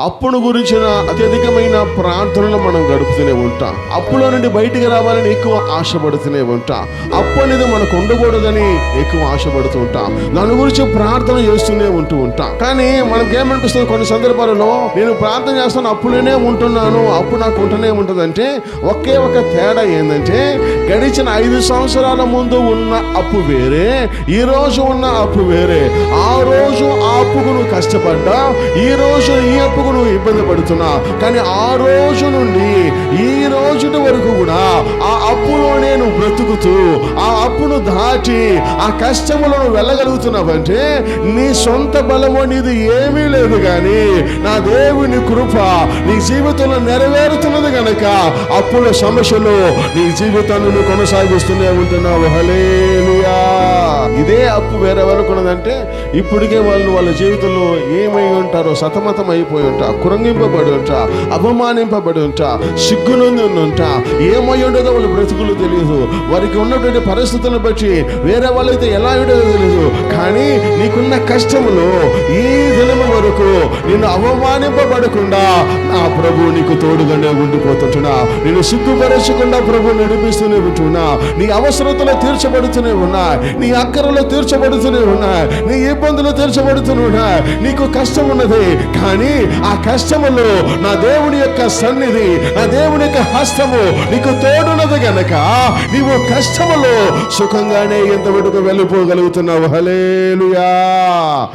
అప్పును గురించిన అత్యధికమైన ప్రార్థనలు మనం గడుపుతూనే ఉంటాం. అప్పులో నుండి బయటికి రావాలని ఎక్కువ ఆశపడుతూనే ఉంటాం. అప్పు అనేది మనకు ఉండకూడదని ఎక్కువ ఆశపడుతూ ఉంటాం. దాని గురించి ప్రార్థన చేస్తూనే ఉంటాం. కానీ మనకేమనిపిస్తుంది కొన్ని సందర్భాలలో, నేను ప్రార్థన చేస్తాను, అప్పులోనే ఉంటున్నాను, అప్పు నాకు ఉంటూనే ఉంటుందంటే ఒకే ఒక తేడా ఏంటంటే, గడిచిన 5 సంవత్సరాల ముందు ఉన్న అప్పు వేరే, ఈ రోజు ఉన్న అప్పు వేరే. ఆ రోజు ఆ అప్పుకు నువ్వు కష్టపడ్డా, ఈ రోజు ఈ అప్పుకు నువ్వు ఇబ్బంది పడుతున్నా. కానీ ఆ రోజు నుండి ఈ రోజు వరకు కూడా ఆ అప్పులోనే నువ్వు బ్రతుకుతూ, ఆ అప్పును దాటి ఆ కష్టములో నువ్వు వెళ్ళగలుగుతున్నావంటే నీ సొంత బలము నీది ఏమీ లేదు, కానీ నా దేవుని కృప నీ జీవితంలో నెరవేరుతున్నది గనక అప్పుల సమస్యలు నీ జీవితాన్ని నువ్వు కొనసాగిస్తూనే ఉంటున్నావు. హల్లెలూయా. ఇదే అప్పు వేరే వరకున్నదంటే ఇప్పటికే వాళ్ళ జీవితంలో ఏమై ఉంటారో సతమతం అయిపోయి ఉంటా, కురంగింపబడి ఉంటా, అవమానింపబడి ఉంటా, సిగ్గునంది ఉంటా, ఏమై ఉండదో వాళ్ళ బ్రతుకులు తెలియదు. వారికి ఉన్నటువంటి పరిస్థితులను బట్టి వేరే వాళ్ళైతే ఎలా ఉండదో తెలియదు. కానీ నీకున్న కష్టములో ఈ దినము వరకు నిన్ను అవమానింపబడకుండా నా ప్రభు నీకు తోడుగానే ఉండిపోతుంటున్నా. నేను సిగ్గుపరచకుండా ప్రభు నడిపిస్తూనే ఉంటున్నా. నీ అవసరతలు తీర్చబడుతూనే ఉన్నా, నీ అక్కరలు తీర్చబడుతూనే ఉన్నా, నీ ఇబ్బందులు తీర్చబడుతూనే ఉన్నా. నీకు కష్టం ఉన్నది, కానీ ఆ కష్టములో నా దేవుని యొక్క సన్నిధి, నా దేవుని యొక్క హస్తము నీకు తోడున్నది గనక నీవు కష్టములో సుఖంగానే ఎంతవరకు వెళ్ళిపోగలుగుతున్నావు. హల్లెలూయా.